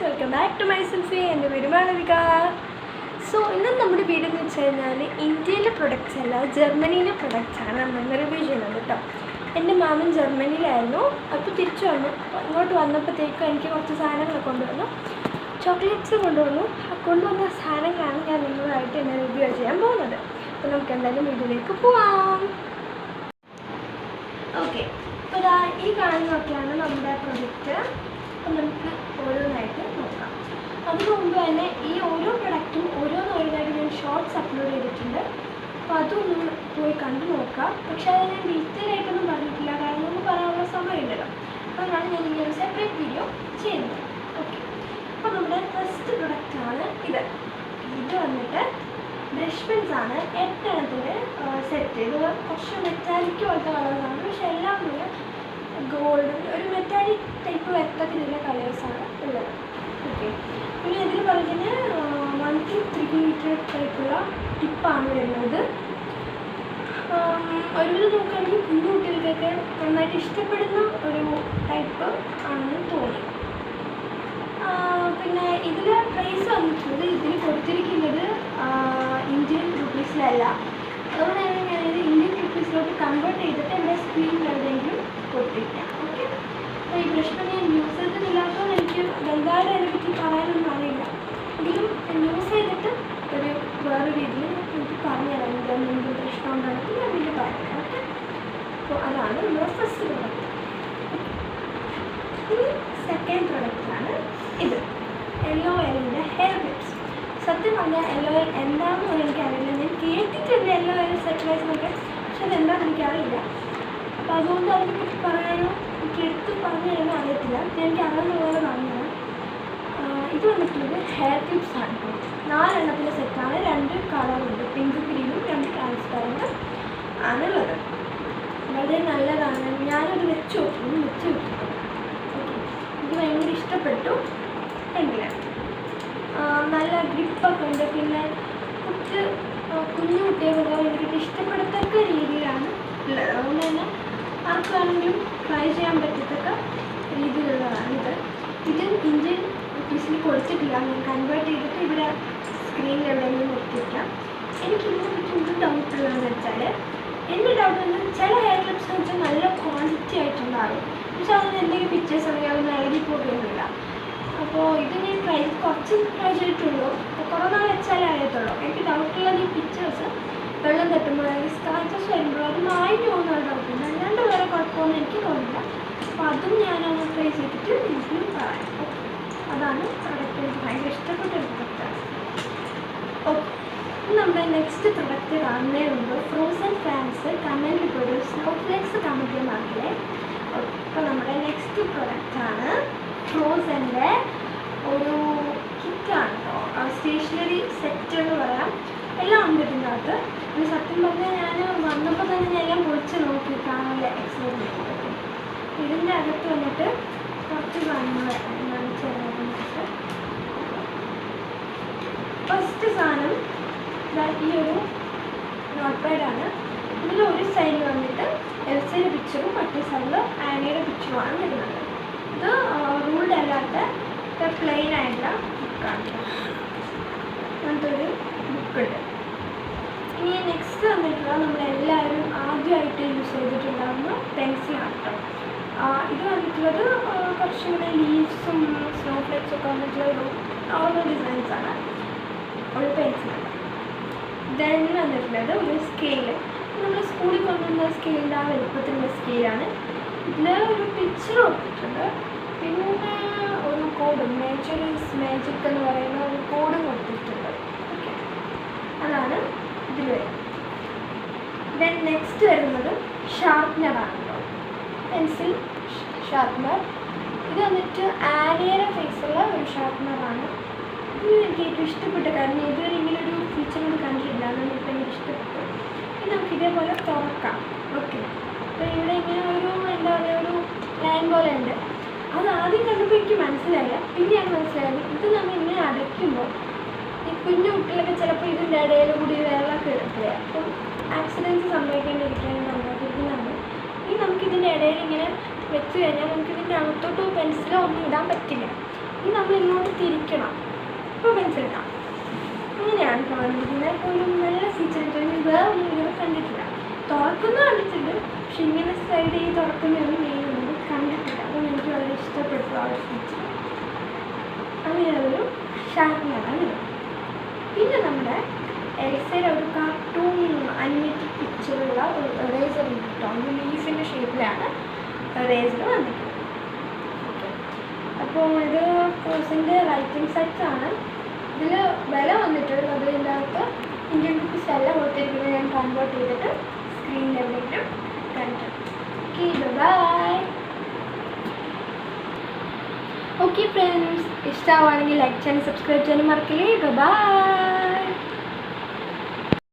Welcome back to my selfie. എൻ്റെ പേര് Malavika. So ഇന്ന് നമ്മുടെ വീഡിയോ എന്ന് വെച്ച് കഴിഞ്ഞാൽ ഇന്ത്യയിലെ പ്രൊഡക്ട്സ് അല്ല, ജർമ്മനിയിലെ പ്രൊഡക്ട്സാണ് നമ്മൾ റിവ്യൂ ചെയ്യുന്നത് കേട്ടോ. എൻ്റെ മാമൻ ജർമ്മനിയിലായിരുന്നു, അപ്പോൾ തിരിച്ചു വന്നു. ഇങ്ങോട്ട് വന്നപ്പോഴത്തേക്കും എനിക്ക് കുറച്ച് സാധനങ്ങൾ കൊണ്ടുവന്നു, ചോക്ലേറ്റ്സ് കൊണ്ടുവന്ന സാധനങ്ങളാണ് ഞാൻ നിങ്ങളുമായിട്ട് എന്നെ റിവ്യൂ ചെയ്യാൻ പോകുന്നത്. അപ്പോൾ നമുക്ക് എന്തായാലും വീഡിയോയിലേക്ക് പോവാം. ഓക്കെ, അപ്പോൾ ഈ കാണുന്നതൊക്കെയാണ് നമ്മുടെ പ്രൊഡക്റ്റ്. അപ്പോൾ നമുക്ക് ഓരോന്നായിട്ട് നോക്കാം. അതിന് മുമ്പ് തന്നെ ഈ ഓരോ പ്രൊഡക്റ്റും ഓരോന്നായിട്ട് ഞാൻ ഷോർട്സ് അപ്ലോഡ് ചെയ്തിട്ടുണ്ട്. അപ്പോൾ അതൊന്നും പോയി കണ്ടു നോക്കാം. പക്ഷേ അത് ഞാൻ ഡീറ്റെയിൽ ആയിട്ടൊന്നും പറഞ്ഞിട്ടില്ല, കാരണം നമുക്ക് പറയാനുള്ള സമയമുണ്ടല്ലോ. അതുകൊണ്ടാണ് ഞാൻ ഇങ്ങനെ സെപ്പറേറ്റ് വീഡിയോ ചെയ്യുന്നത്. ഓക്കെ, അപ്പോൾ നമ്മുടെ ഫസ്റ്റ് പ്രൊഡക്റ്റാണ് ഇത്. ഇത് വന്നിട്ട് ബ്രഷ് പെൻസാണ്. 8 എണ്ണത്തിൻ്റെ സെറ്റ്. ഇത് കുറച്ച് മെറ്റാലിക് പോലത്തെ കളേഴ്സാണ്, പക്ഷെ എല്ലാം കൂടെ ഗോൾഡ് ഒരു മെറ്റാലിക് ടൈപ്പ് വരത്തക്കിലുള്ള കളേഴ്സാണ് ഉള്ളത്. ഓക്കെ, പിന്നെ ഇതിൽ പറഞ്ഞാൽ 1 to 3 മീറ്റർ ടൈപ്പുള്ള ടിപ്പാണ് വരുന്നത്. ഒരുവിധം നോക്കുകയാണെങ്കിൽ കുഞ്ഞു കുട്ടികൾക്കൊക്കെ നന്നായിട്ട് ഇഷ്ടപ്പെടുന്ന ഒരു ടൈപ്പ് ആണെന്ന് തോന്നി. പിന്നെ ഇതിൽ പ്രൈസ് വന്നിട്ടുള്ളത്, ഇതിൽ കൊടുത്തിരിക്കുന്നത് ഇന്ത്യൻ റുപ്പീസിലല്ല. അതുകൊണ്ട് തന്നെ ഞാനിത് ഇന്ത്യൻ റുപ്പീസിലോട്ട് കൺവേർട്ട് ചെയ്തിട്ട് എൻ്റെ സ്ക്രീനിൽ എവിടെയെങ്കിലും കൊടുത്തിരിക്കാം. ഓക്കെ, അപ്പോൾ ഈ ബ്രഷ് പെൻ ഞാൻ യൂസ് ചെയ്തിട്ടില്ലാത്തതുകൊണ്ട് എനിക്ക് വലുതായിട്ട് അതിനെപ്പറ്റി പറയാനൊന്നും അറിയില്ല. എങ്കിലും യൂസ് ചെയ്തിട്ട് വേറെ രീതിയിൽ എനിക്ക് പറഞ്ഞുതരാം. എന്തെങ്കിലും പ്രശ്നം ഉണ്ടെങ്കിൽ ഞാൻ വീട്ടിൽ പറയാം. ഓക്കെ, അപ്പോൾ അതാണ് നമ്മുടെ ഫസ്റ്റ് പ്രൊഡക്റ്റ്. ഇനി സെക്കൻഡ് പ്രൊഡക്റ്റാണ് ഇത്, LOLൻ്റെ ഹെയർ ക്ലിപ്സ്. സത്യം പറഞ്ഞാൽ LOL എന്താണെന്ന് എനിക്കറിയില്ല. ഞാൻ കേട്ടിട്ടുണ്ട് LOL സെറ്റിലൈസിനൊക്കെ, പക്ഷെ അതെന്താണെന്ന് എനിക്കറിയില്ല. അപ്പോൾ അതുകൊണ്ട് അതിനെപ്പറ്റി പറയാനോ എനിക്ക് എടുത്ത് പറഞ്ഞു തരാനോ അറിയത്തില്ല. എനിക്ക് അറിയുന്ന പോലെ പറഞ്ഞതാണ്. ഇത് വന്നിട്ടുള്ളത് ഹെയർ ക്ലിപ്സ് ആണ്. 4 എണ്ണത്തിൻ്റെ സെറ്റാണ്. 2 കളറുണ്ട്, പിങ്ക് ഗ്രീനും 2 ട്രാൻസ്പെറൻറ്റ് ആണുള്ളത്. വളരെ നല്ലതാണ്. ഞാനത് വെച്ച് നോക്കിയിട്ടുണ്ട്. എനിക്ക് ഭയങ്കര ഇഷ്ടപ്പെട്ടു. എങ്കിൽ നല്ല ഗ്രിപ്പൊക്കെ ഉണ്ട്. പിന്നെ കുഞ്ഞു കുട്ടികൾക്ക് ഭയങ്കര ഇഷ്ടപ്പെടത്തക്ക രീതിയിലാണ് ഉള്ളത്. അതുകൊണ്ട് തന്നെ ആർക്കാണെങ്കിലും ട്രൈ ചെയ്യാൻ പറ്റത്തക്ക രീതിയിലുള്ളതാണ് ഇത്. ഇന്ത്യൻ റുപ്പീസിൽ കൊടുത്തിട്ടില്ല. ഞാൻ കൺവേർട്ട് ചെയ്തിട്ട് ഇവിടെ സ്ക്രീനിൽ എവിടെയെങ്കിലും നിർത്തിയിരിക്കാം. എനിക്ക് ഇതിനെപ്പറ്റി എന്ത് ഡൗട്ടുള്ളതെന്ന് വെച്ചാൽ, എൻ്റെ ഡൗട്ട് എന്ന് ചില ഹെയർ ക്ലിപ്സ് എന്ന് വെച്ചാൽ നല്ല ക്വാണ്ടിറ്റി ആയിട്ടുണ്ടാകും, പക്ഷെ അതിന് എന്തെങ്കിലും പിക്ചേഴ്സ് ആണെങ്കിൽ അതൊന്നും ഇളകി പോകുന്നില്ല. അപ്പോൾ ഇത് ഞാൻ കുറച്ച് ട്രൈ ചെയ്തിട്ടുള്ളൂ. കുറേ നാൾ വെച്ചാലേ അറിയത്തുള്ളൂ. എനിക്ക് ഡൗട്ടുള്ളത് ഈ പിക്ചേഴ്സ് വെള്ളം തട്ടുമ്പോൾ അല്ലെങ്കിൽ സ്ക്രാച്ചസ് വരുമ്പോൾ അത് മായിട്ട് പോകുന്ന ഡൗട്ടുണ്ട്. അല്ലാണ്ട് വേറെ കുഴപ്പമൊന്നും എനിക്ക് തോന്നില്ല. അപ്പോൾ അതും ഞാനൊന്ന് ട്രൈ ചെയ്തിട്ട് എനിക്കും പറയാം. അതാണ് പ്രൊഡക്റ്റ്. എനിക്ക് ഭയങ്കര ഇഷ്ടപ്പെട്ട ഒരു പ്രൊഡക്റ്റാണ്. ഓക്കെ, നമ്മുടെ നെക്സ്റ്റ് പ്രൊഡക്റ്റ് കാണുന്നേ ഉള്ളൂ. ഫ്രോസൺ ഫാൻസ് കമൻറ്റ് ഒരു സ്നോഫ്ലേക്സ് കമൻറ്റ് മാർക്കിലെ. അപ്പോൾ നമ്മുടെ നെക്സ്റ്റ് പ്രൊഡക്റ്റാണ് ഫ്രോസൻ്റെ ഒരു കിറ്റാണ് കേട്ടോ. സ്റ്റേഷനറി സെറ്റ് എന്ന് പറയാം. എല്ലാം ഉണ്ട് ഇതിൻ്റെ അകത്ത്. ഇത് സത്യം പറഞ്ഞാൽ ഞാൻ വന്നപ്പോൾ തന്നെ ഞാൻ എല്ലാം പൊളിച്ച് നോക്കി കാണാനുള്ള എക്സ്പീരിയൻസ്. ഇതിൻ്റെ അകത്ത് വന്നിട്ട് കുറച്ച് സാധനങ്ങൾ ഫസ്റ്റ് സാധനം ഈ ഒരു നോട്ട് പാഡാണ്. ഇതിൽ ഒരു സൈഡിൽ വന്നിട്ട് എൽസയുടെ പിക്ചറും മറ്റേ സൈഡിൽ ആനയുടെ പിക്ചറുമാണ് വരുന്നത്. ഇത് റൂൾഡ് അല്ലാത്ത പ്ലെയിൻ ആയിട്ടുള്ള ബുക്കാണ്. അങ്ങനത്തെ ഒരു ബുക്കുണ്ട്. ഇനി നെക്സ്റ്റ് വന്നിട്ടുള്ള നമ്മളെല്ലാവരും ആദ്യമായിട്ട് യൂസ് ചെയ്തിട്ടുണ്ടാകുന്ന പെൻസിലാണ് കേട്ടോ. ഇത് വന്നിട്ടുള്ളത് കുറച്ചുകൂടെ ലീവ്സും സ്നോഫ്ലേക്സും ഒക്കെ വന്നിട്ടുള്ള ഒരു നോർമൽ ഡിസൈൻസാണ്. ഒരു പെൻസിലാണ്. ദെൻ വന്നിട്ടുള്ളത് ഒരു സ്കെയില്. നമ്മൾ സ്കൂളിൽ കൊണ്ടുവന്ന സ്കെയിലിൻ്റെ ആ വലുപ്പത്തിലുള്ള സ്കെയിലാണ്. ഇതിൽ ഒരു പിക്ചർ കൊടുത്തിട്ടുണ്ട്. പിന്നെ ഒരു കോഡും, നേച്ചർ ഈസ് മാജിക് എന്ന് പറയുന്ന ഒരു കോഡും കൊടുത്തിട്ടുണ്ട്. ഓക്കെ, അതാണ് ഇതിൽ വരുന്നത്. ദെൻ നെക്സ്റ്റ് വരുന്നത് ഷാർപ്നറാണ് കേട്ടോ. Pencil sharpener. ഇത് വന്നിട്ട് ആനയുടെ ഫേസുള്ള ഒരു ഷാർപ്നറാണ്. ഇത് എനിക്ക് ഏറ്റവും ഇഷ്ടപ്പെട്ട കാരണം ഇതുവരെ ഇങ്ങനെ ഒരു ഫീച്ചറോട് കണ്ടിട്ടില്ല. അതാണ് എനിക്ക് ഭയങ്കര ഇഷ്ടപ്പെട്ടു. ഇനി നമുക്ക് ഇതേപോലെ തുറക്കാം. ഓക്കെ, അപ്പോൾ ഇവിടെ ഇങ്ങനെ ഒരു എന്താ പറയുക, ഒരു ലൈൻ പോലെ ഉണ്ട്. അത് ആദ്യം കണ്ടപ്പോൾ എനിക്ക് മനസ്സിലായില്ല, പിന്നെയാണ് മനസ്സിലായത്. ഇത് നമ്മൾ ഇങ്ങനെ അടയ്ക്കുമ്പോൾ ഈ കുഞ്ഞു കുട്ടികളൊക്കെ ചിലപ്പോൾ ഇതിൻ്റെ ഇടയിൽ കൂടി വെള്ളമൊക്കെ എടുക്കില്ല. അപ്പം ആക്സിഡൻറ്റ്സ് സംഭവിക്കാണ്ടിരിക്കാനും നന്നായിരിക്കുന്നതാണ്. ഇനി നമുക്കിതിൻ്റെ ഇടയിൽ ഇങ്ങനെ വെച്ച് കഴിഞ്ഞാൽ നമുക്കിതിൻ്റെ അകത്തോട്ട് പെൻസിലോ ഒന്നും ഇടാൻ പറ്റില്ല. ഇനി നമ്മൾ ഇങ്ങോട്ട് തിരിക്കണം. ഇപ്പോൾ മനസ്സിലാക്കാം. അങ്ങനെയാണ് വന്നിരിക്കുന്നത്. ഒരു നല്ല ഫീച്ചർ ആയിട്ട് വേറൊന്നും ഇങ്ങനെ കണ്ടിട്ടില്ല. തുറക്കുന്ന കണ്ടിട്ടുണ്ട്, പക്ഷെ ഇങ്ങനെ സൈഡ് ചെയ്ത് തുറക്കുന്നൊന്നും മെയിനൊന്നും കണ്ടിട്ടില്ല. അതുകൊണ്ട് എനിക്ക് വളരെ ഇഷ്ടപ്പെട്ടു ആ ഒരു ഫീച്ചർ. അങ്ങനെയുള്ളൊരു ഷാർപ്പനറാണ് ഇത്. പിന്നെ നമ്മുടെ എൽസയുടെ ഒരു കാർട്ടൂൺ അനിമേറ്റഡ് പിക്ചറുള്ള ഒരു റേസർ കിട്ടും. ഒരു ലീഫിൻ്റെ ഷേപ്പിലാണ് റേസർ വന്നിട്ടുള്ളത്. അപ്പോൾ ഇത് കോഴ്സിൻ്റെ റൈറ്റിംഗ് സെറ്റാണ്. ഇതിൽ വില വന്നിട്ടുള്ളത് ഇതിൻ്റെ അകത്ത് ഇന്ത്യൻ റുപ്പീസ് അല്ല കൊടുത്തിരിക്കുന്നത്. ഞാൻ കൺവേർട്ട് ചെയ്തിട്ട് സ്ക്രീനിൽ എന്തെങ്കിലും കണ്ടിട്ടുണ്ട്. Okay, bye. ഓക്കെ ഫ്രണ്ട്സ്, ഇഷ്ടമാണെങ്കിൽ ലൈക്ക് ചെയ്യാനും സബ്സ്ക്രൈബ് ചെയ്യാനും മറക്കില്ലേ. ബൈ.